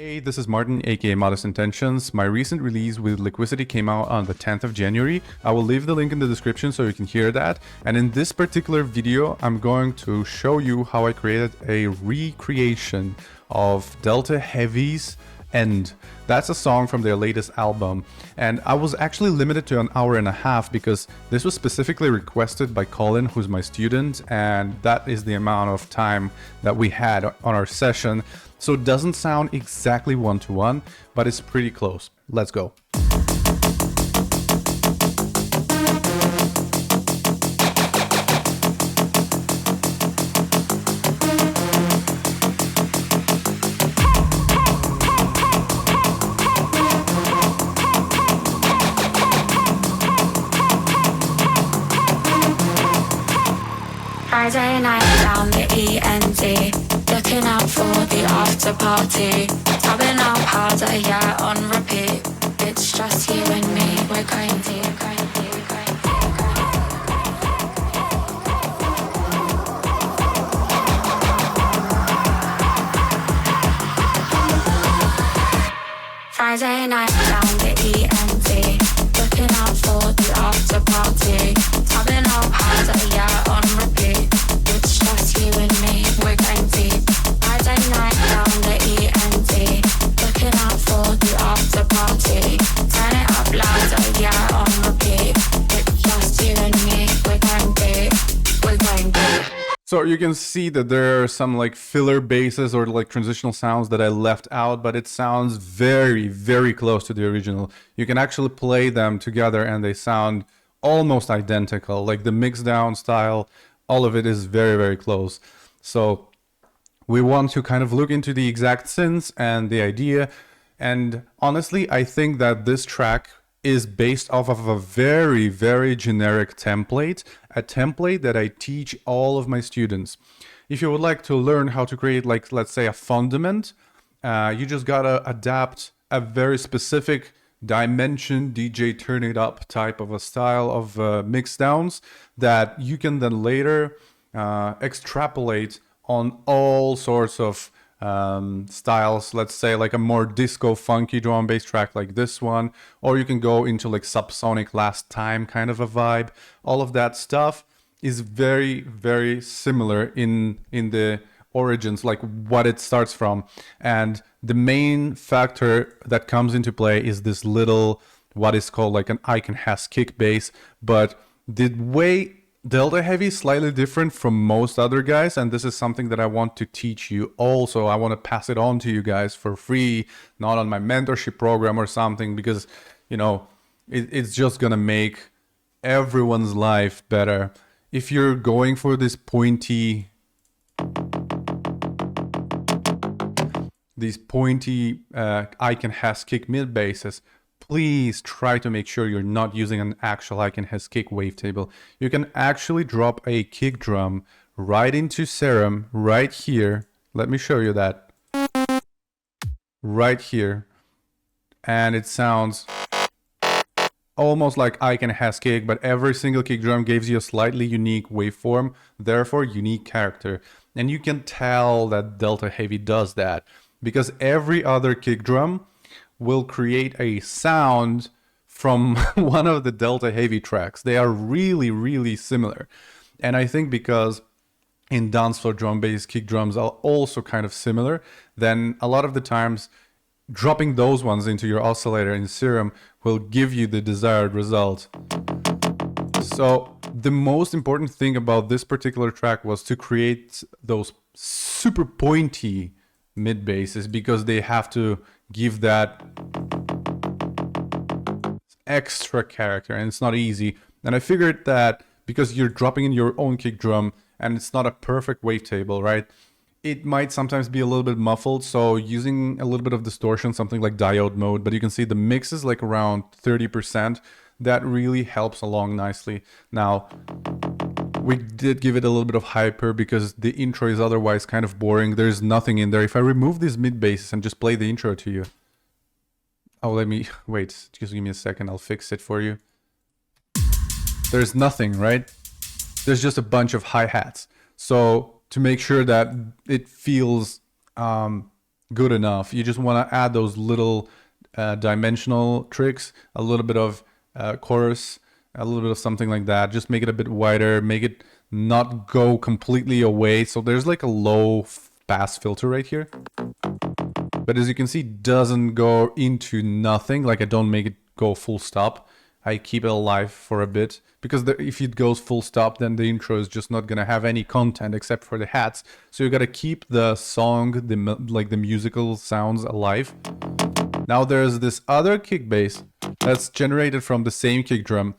Hey, this is Martin, aka Modest Intentions. My recent release with Liquidity came out on the 10th of January. I will leave the link in the description so you can hear that. And in this particular video, I'm going to show you how I created a recreation of Delta Heavy's End. That's a song from their latest album, and I was actually limited to an hour and a half because this was specifically requested by Colin, who's my student, and that is the amount of time that we had on our session. So it doesn't sound exactly one-to-one, but it's pretty close. Let's go. Friday night down the END, looking out for the after party. Tubbing up harder, yeah, on repeat. It's just you and me, we're going deep. Friday night down the END, looking out for the after party. Tubbing up harder, yeah, on repeat. It's just you and me, we're going deep. Friday night down the END, looking out for the after party. Turn it up louder, yeah, on repeat. It's just you and me, we're going deep. We're going deep. So you can see that there are some like filler basses or like transitional sounds that I left out, but it sounds very, very close to the original. You can actually play them together and they sound almost identical. Like the mix down style, all of it is very, very close. So we want to kind of look into the exact synths and the idea. And honestly, I think that this track is based off of a very, very generic template, a template that I teach all of my students. If you would like to learn how to create, like, let's say a fundament, you just gotta adapt a very specific dimension, DJ turn it up type of a style of mix downs that you can then later extrapolate on all sorts of styles. Let's say like a more disco funky drum and bass track like this one, or you can go into like subsonic last time kind of a vibe. All of that stuff is very, very similar in the origins, like what it starts from. And the main factor that comes into play is this little, what is called like an icon has kick bass. But the way Delta Heavy is slightly different from most other guys, and this is something that I want to teach you also. I want to pass it on to you guys for free, not on my mentorship program or something, because, you know, it's just gonna make everyone's life better. If you're going for this pointy, icon has kick mid basses, please try to make sure you're not using an actual icon has kick wavetable. You can actually drop a kick drum right into Serum right here. Let me show you that. Right here. And it sounds almost like icon has kick, but every single kick drum gives you a slightly unique waveform, therefore unique character. And you can tell that Delta Heavy does that because every other kick drum will create a sound from one of the Delta Heavy tracks. They are really, really similar. And I think because in dancefloor drum bass, kick drums are also kind of similar, then a lot of the times dropping those ones into your oscillator in Serum will give you the desired result. So the most important thing about this particular track was to create those super pointy mid basses because they have to give that extra character, and it's not easy. And I figured that because you're dropping in your own kick drum and it's not a perfect wavetable, right? It might sometimes be a little bit muffled, so using a little bit of distortion, something like diode mode, but you can see the mix is like around 30%. That really helps along nicely. Now, we did give it a little bit of hyper because the intro is otherwise kind of boring. There's nothing in there. If I remove these mid basses and just play the intro to you. Oh, let me, wait, just give me a second. I'll fix it for you. There's nothing, right? There's just a bunch of hi-hats. So to make sure that it feels good enough. You just want to add those little dimensional tricks, a little bit of chorus, a little bit of something like that. Just make it a bit wider, make it not go completely away. So there's like a low pass filter right here. But as you can see, doesn't go into nothing. Like I don't make it go full stop. I keep it alive for a bit because if it goes full stop, then the intro is just not gonna have any content except for the hats. So you gotta keep the song, the musical sounds alive. Now there's this other kick bass that's generated from the same kick drum.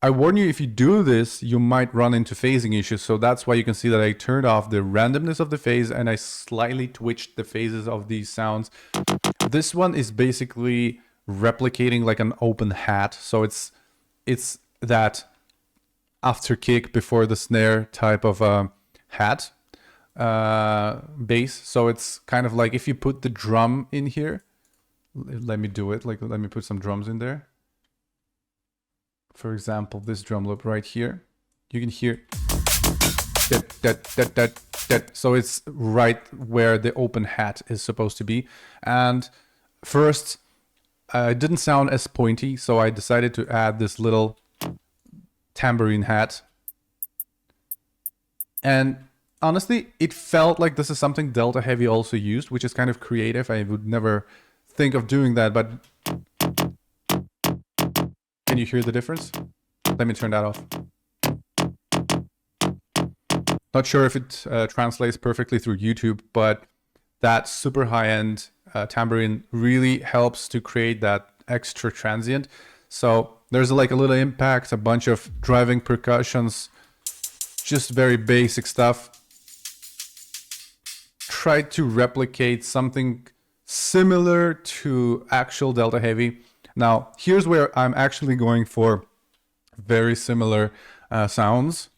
I warn you, if you do this, you might run into phasing issues. So that's why you can see that I turned off the randomness of the phase and I slightly twitched the phases of these sounds. This one is basically replicating like an open hat. So it's that after kick before the snare type of hat bass. So it's kind of like if you put the drum in here, let me do it. Like let me put some drums in there. For example, this drum loop right here, you can hear that. So it's right where the open hat is supposed to be. And first, it didn't sound as pointy, so I decided to add this little tambourine hat. And honestly, it felt like this is something Delta Heavy also used, which is kind of creative. I would never think of doing that, but can you hear the difference? Let me turn that off. Not sure if it translates perfectly through YouTube, but that super high-end tambourine really helps to create that extra transient. So there's like a little impact, a bunch of driving percussions, just very basic stuff. Try to replicate something similar to actual Delta Heavy. Now, here's where I'm actually going for very similar sounds.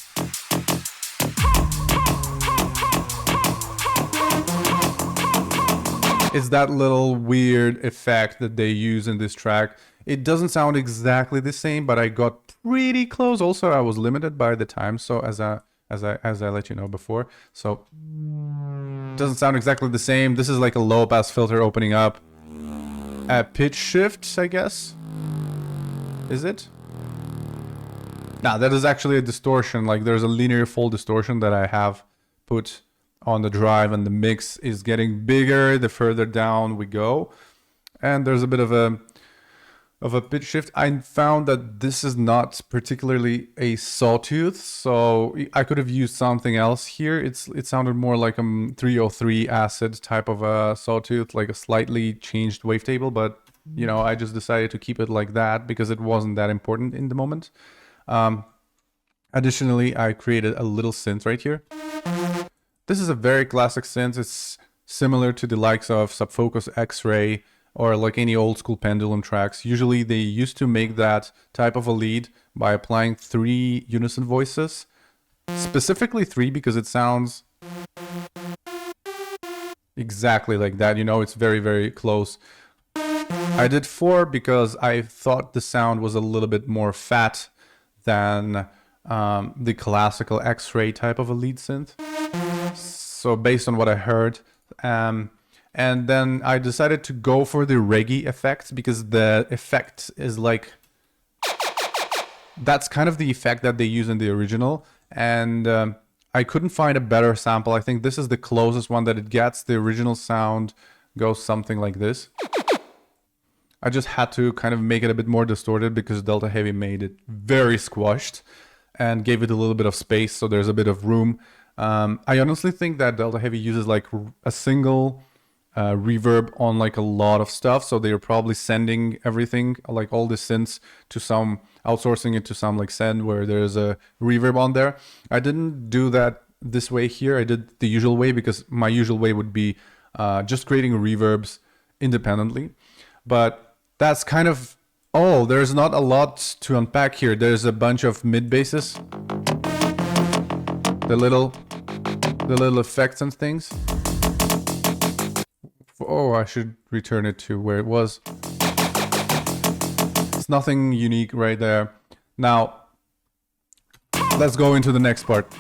It's that little weird effect that they use in this track. It doesn't sound exactly the same, but I got pretty close. Also, I was limited by the time, so as I let you know before. So it doesn't sound exactly the same. This is like a low pass filter opening up. A pitch shift, I guess. Is it? Nah, that is actually a distortion. Like there's a linear full distortion that I have put on the drive, and the mix is getting bigger the further down we go. And there's a bit of a pitch shift. I found that this is not particularly a sawtooth, so I could have used something else here. It sounded more like a 303 acid type of a sawtooth, like a slightly changed wavetable, but you know, I just decided to keep it like that because it wasn't that important in the moment. Additionally, I created a little synth right here. This is a very classic synth. It's similar to the likes of Subfocus X-Ray or like any old school pendulum tracks. Usually they used to make that type of a lead by applying 3 unison voices. Specifically 3 because it sounds exactly like that. You know, it's very, very close. I did 4 because I thought the sound was a little bit more fat than the classical X-Ray type of a lead synth. So based on what I heard, and then I decided to go for the reggae effect because the effect is like, that's kind of the effect that they use in the original. And I couldn't find a better sample. I think this is the closest one that it gets. The original sound goes something like this. I just had to kind of make it a bit more distorted because Delta Heavy made it very squashed and gave it a little bit of space, so there's a bit of room. I honestly think that Delta Heavy uses like a single reverb on like a lot of stuff, so they're probably sending everything, like all the synths, to some, outsourcing it to some like send where there's a reverb on there. I didn't do that this way here. I did the usual way because my usual way would be just creating reverbs independently. But that's kind of all. There's not a lot to unpack here. There's a bunch of mid basses, the little effects and things. Oh, I should return it to where it was. It's nothing unique right there. Now, let's go into the next part.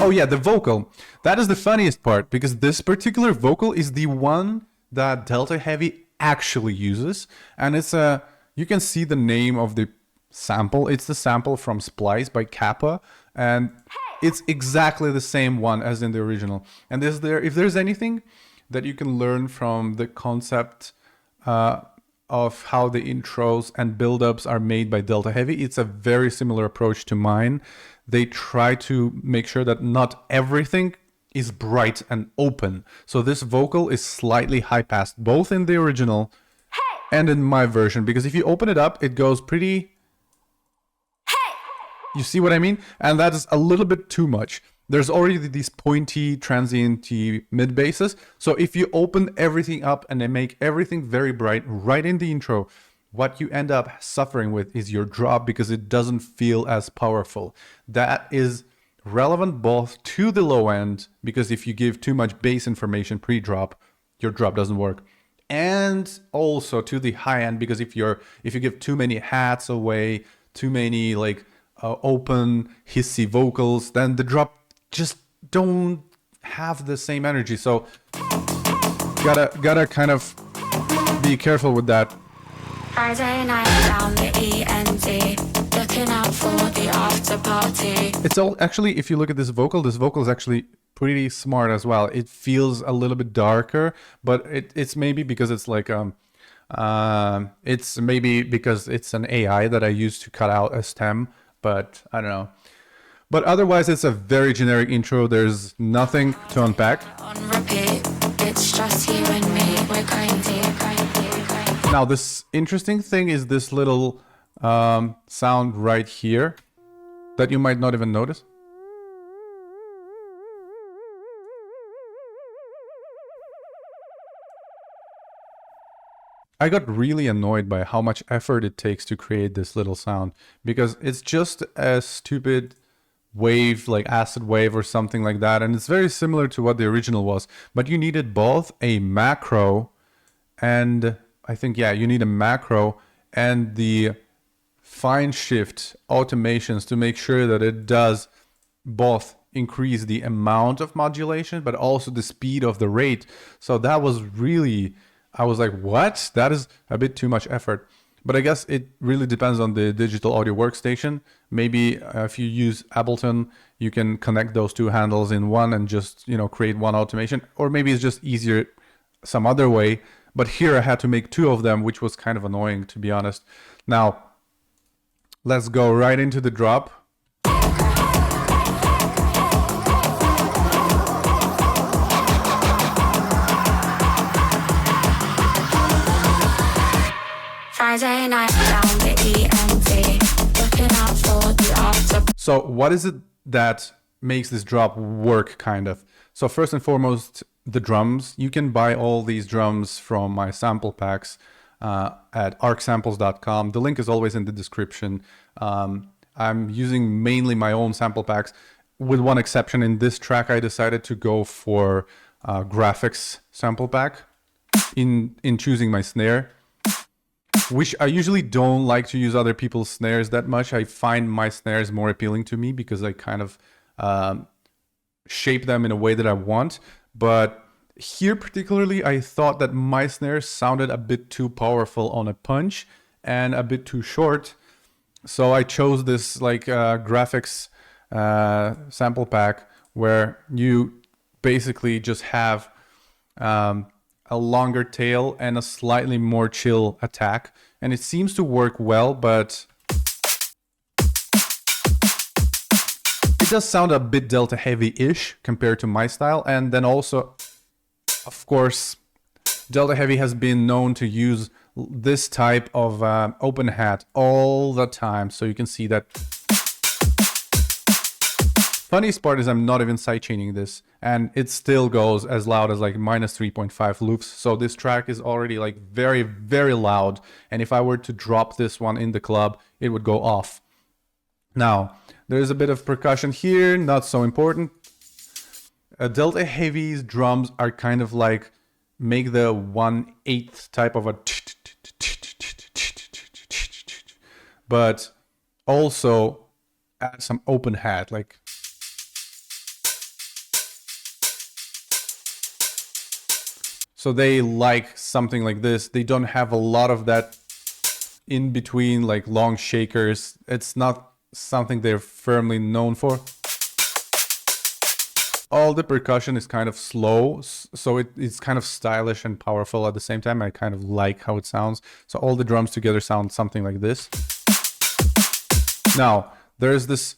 Oh yeah, the vocal. That is the funniest part because this particular vocal is the one that Delta Heavy actually uses, and it's a. You can see the name of the sample. It's the sample from Splice by Kappa, and it's exactly the same one as in the original. And if there's anything that you can learn from the concept of how the intros and build-ups are made by Delta Heavy, it's a very similar approach to mine. They try to make sure that not everything is bright and open. So this vocal is slightly high-passed, both in the original and in my version, because if you open it up, it goes pretty... You see what I mean? And that is a little bit too much. There's already these pointy, transient mid basses. So if you open everything up and then make everything very bright right in the intro, what you end up suffering with is your drop because it doesn't feel as powerful. That is relevant both to the low end, because if you give too much bass information pre-drop, your drop doesn't work. And also to the high end, because if you give too many hats away, too many like open hissy vocals, then the drop just don't have the same energy. So gotta kind of be careful with that. Friday night down the END, looking out for the after party. It's all actually, if you look at this vocal is actually pretty smart as well. It feels a little bit darker, but it's maybe because it's like it's maybe because it's an AI that I use to cut out a stem, but I don't know. But otherwise, it's a very generic intro. There's nothing to unpack. On repeat, it's just you and me. We're going deep, going deep, going deep. Now, this interesting thing is this little sound right here that you might not even notice. I got really annoyed by how much effort it takes to create this little sound, because it's just a stupid wave, like acid wave or something like that, and it's very similar to what the original was, but you needed both a macro and I think, yeah, you need a macro and the fine shift automations to make sure that it does both increase the amount of modulation but also the speed of the rate. So that was really, I was like, what? That is a bit too much effort. But I guess it really depends on the digital audio workstation. Maybe if you use Ableton, you can connect those two handles in one and just, create one automation. Or maybe it's just easier some other way. But here I had to make two of them, which was kind of annoying, to be honest. Now, let's go right into the drop. Friday night down the END, looking out for the after. So what is it that makes this drop work, kind of? So first and foremost, the drums. You can buy all these drums from my sample packs at arcsamples.com. The link is always in the description. I'm using mainly my own sample packs. With one exception, in this track, I decided to go for graphics sample pack in choosing my snare. Which I usually don't like to use other people's snares that much. I find my snares more appealing to me because I kind of shape them in a way that I want. But here particularly, I thought that my snares sounded a bit too powerful on a punch and a bit too short. So I chose this like graphics sample pack where you basically just have a longer tail and a slightly more chill attack, and it seems to work well, but it does sound a bit Delta Heavy-ish compared to my style. And then also, of course, Delta Heavy has been known to use this type of open hat all the time, so you can see that. Funniest part is I'm not even sidechaining this, and it still goes as loud as like minus 3.5 loops. So this track is already like very, very loud. And if I were to drop this one in the club, it would go off. Now, there's a bit of percussion here, not so important. Delta Heavy's drums are kind of like, make the 1/8 type of a, but also add some open hat, like. So they like something like this. They don't have a lot of that in between, like long shakers. It's not something they're firmly known for. All the percussion is kind of slow, so it's kind of stylish and powerful at the same time. I kind of like how it sounds. So all the drums together sound something like this. Now, there's this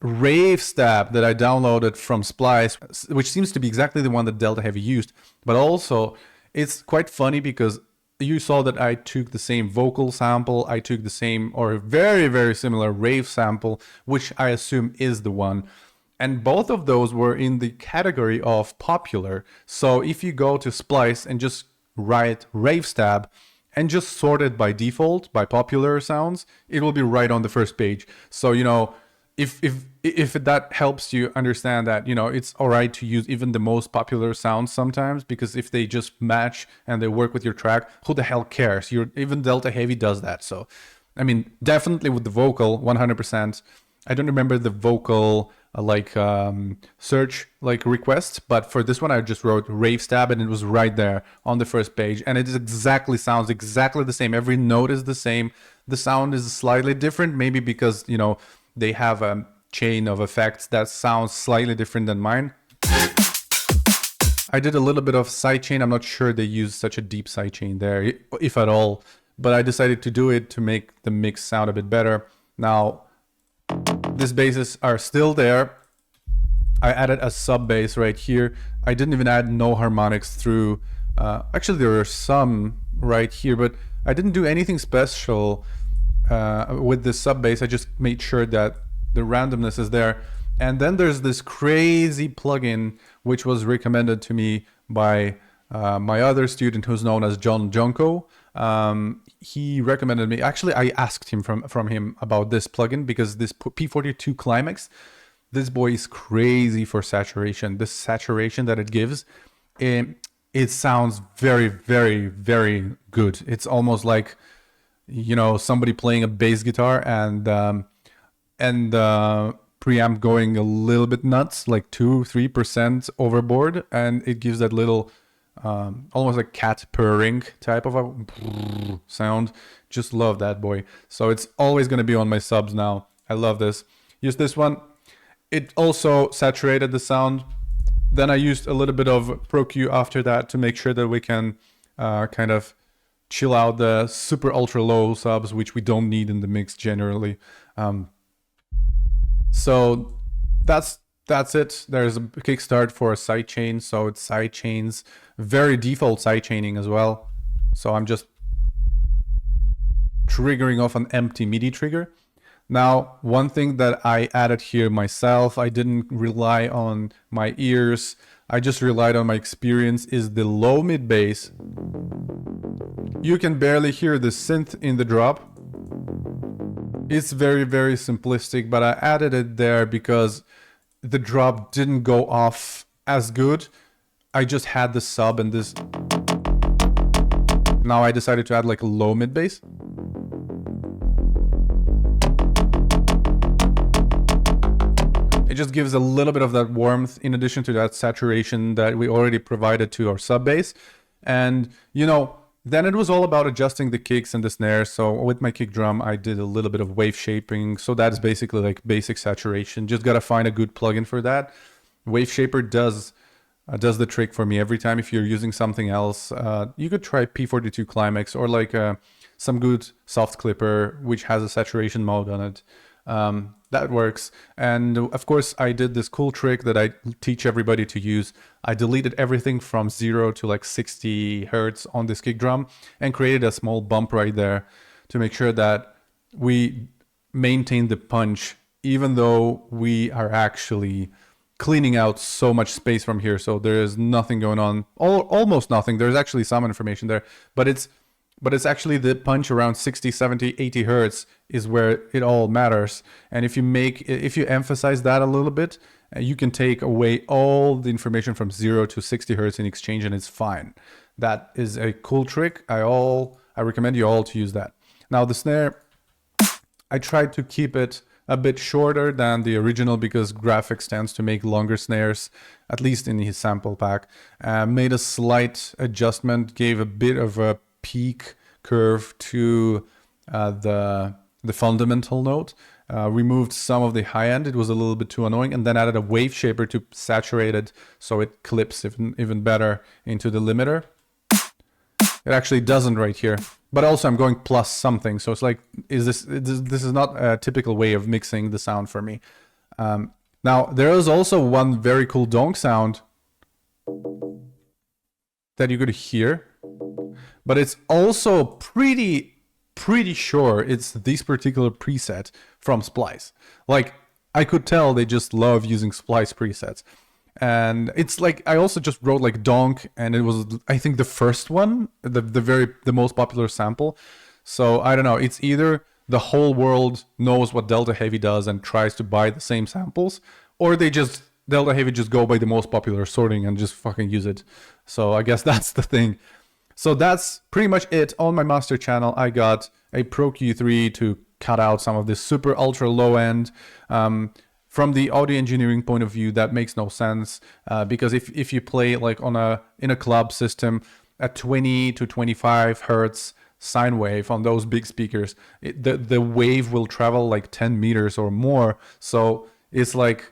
rave stab that I downloaded from Splice, which seems to be exactly the one that Delta Heavy used. But also, it's quite funny because you saw that I took the same vocal sample, I took the same or very, very similar rave sample, which I assume is the one. And both of those were in the category of popular. So if you go to Splice and just write rave stab and just sort it by default, by popular sounds, it will be right on the first page. So, you know, if that helps you understand that, you know, it's all right to use even the most popular sounds sometimes, because if they just match and they work with your track, who the hell cares? Even Delta Heavy does that. So, I mean, definitely with the vocal, 100%. I don't remember the vocal search request, but for this one I just wrote rave stab and it was right there on the first page, and it sounds exactly the same. Every note is the same. The sound is slightly different, maybe because, you know, they have a chain of effects that sounds slightly different than mine. I did a little bit of sidechain. I'm not sure they use such a deep sidechain there, if at all, but I decided to do it to make the mix sound a bit better. Now, these basses are still there. I added a sub bass right here. I didn't even add no harmonics through. Actually, there are some right here, but I didn't do anything special with the sub bass. I just made sure that the randomness is there. And then there's this crazy plugin which was recommended to me by my other student who's known as John Junko. He recommended me. Actually, I asked him from him about this plugin because this P42 Climax, this boy is crazy for saturation. The saturation that it gives, it sounds very, very, very good. It's almost like, you know, somebody playing a bass guitar and preamp going a little bit nuts, like 2-3% overboard, and it gives that little almost like cat purring type of a sound. Just love that boy. So it's always going to be on my subs now. I love this. Use this one. It also saturated the sound. Then I used a little bit of Pro Q after that to make sure that we can kind of chill out the super ultra low subs, which we don't need in the mix generally. So that's it. There's a kickstart for a sidechain, so it's sidechains, very default sidechaining as well. So I'm just triggering off an empty MIDI trigger. Now, one thing that I added here myself, I didn't rely on my ears, I just relied on my experience, is the low mid bass. You can barely hear the synth in the drop. It's very, very simplistic, but I added it there because the drop didn't go off as good. I just had the sub and this. Now I decided to add like a low mid bass. It just gives a little bit of that warmth in addition to that saturation that we already provided to our sub bass. And, you know, then it was all about adjusting the kicks and the snares. So with my kick drum, I did a little bit of wave shaping. So that's basically like basic saturation. Just got to find a good plugin for that. Wave Shaper does the trick for me every time. If you're using something else, you could try P42 Climax or like some good soft clipper, which has a saturation mode on it. That works. And of course, I did this cool trick that I teach everybody to use. I deleted everything from 0 to like 60 hertz on this kick drum and created a small bump right there to make sure that we maintain the punch, even though we are actually cleaning out so much space from here. So there is nothing going on, almost nothing. There's actually some information there, but it's actually the punch around 60, 70, 80 hertz is where it all matters. And if you emphasize that a little bit, you can take away all the information from 0 to 60 hertz in exchange, and it's fine. That is a cool trick. I recommend you all to use that. Now the snare, I tried to keep it a bit shorter than the original because Graphics tends to make longer snares, at least in his sample pack. Made a slight adjustment, gave a bit of a peak curve to the fundamental note. Removed some of the high end, it was a little bit too annoying, and then added a wave shaper to saturate it so it clips even better into the limiter. It actually doesn't right here, but also I'm going plus something, so it's like, this is not a typical way of mixing the sound for me. Now there is also one very cool donk sound that you could hear, but it's also pretty sure it's this particular preset from Splice. Like, I could tell they just love using Splice presets. And it's like, I also just wrote like donk, and it was, I think, the first one, the most popular sample. So I don't know, it's either the whole world knows what Delta Heavy does and tries to buy the same samples, or Delta Heavy just go by the most popular sorting and just fucking use it. So I guess that's the thing. So that's pretty much it. On my master channel, I got a Pro Q3 to cut out some of this super ultra low end. From the audio engineering point of view, that makes no sense, because if you play like in a club system at 20 to 25 hertz sine wave on those big speakers, the wave will travel like 10 meters or more. So it's like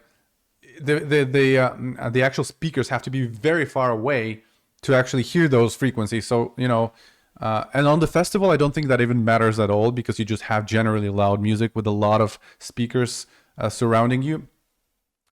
the actual speakers have to be very far away to actually hear those frequencies. So, you know, and on the festival, I don't think that even matters at all, because you just have generally loud music with a lot of speakers surrounding you.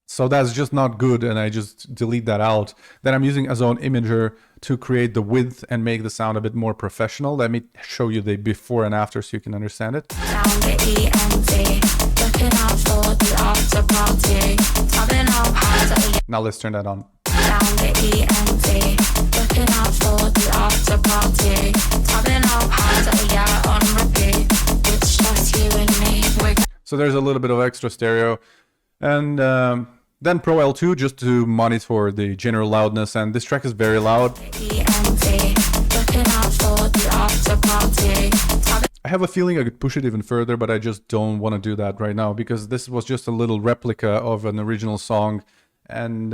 So that's just not good, and I just delete that out. Then I'm using a zone imager to create the width and make the sound a bit more professional. Let me show you the before and after so you can understand it. Down the EMT, looking out for the after party, tubbing up hard. Now let's turn that on. Down the EMT, looking out for the after party, tubbing up hard, yeah, on repeat. It's just you and me. So there's a little bit of extra stereo, and then Pro L2 just to monitor the general loudness, and this track is very loud. I have a feeling I could push it even further, but I just don't want to do that right now, because this was just a little replica of an original song. And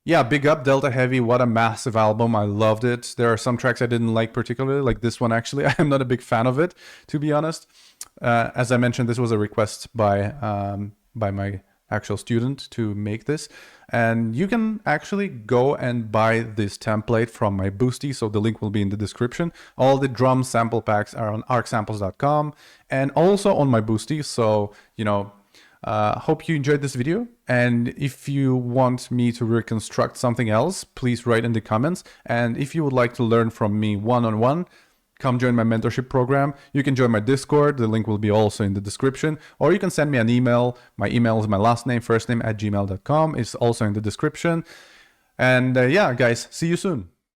yeah, big up Delta Heavy, what a massive album, I loved it. There are some tracks I didn't like particularly, like this one actually. I'm not a big fan of it, to be honest. As I mentioned, this was a request by my actual student to make this, and you can actually go and buy this template from my Boosty, so the link will be in the description. All the drum sample packs are on arcsamples.com and also on my Boosty. So, you know, hope you enjoyed this video, and if you want me to reconstruct something else, please write in the comments. And if you would like to learn from me one-on-one, come join my mentorship program. You can join my Discord. The link will be also in the description. Or you can send me an email. My email is my last name, first name @gmail.com. It's also in the description. And yeah, guys, see you soon.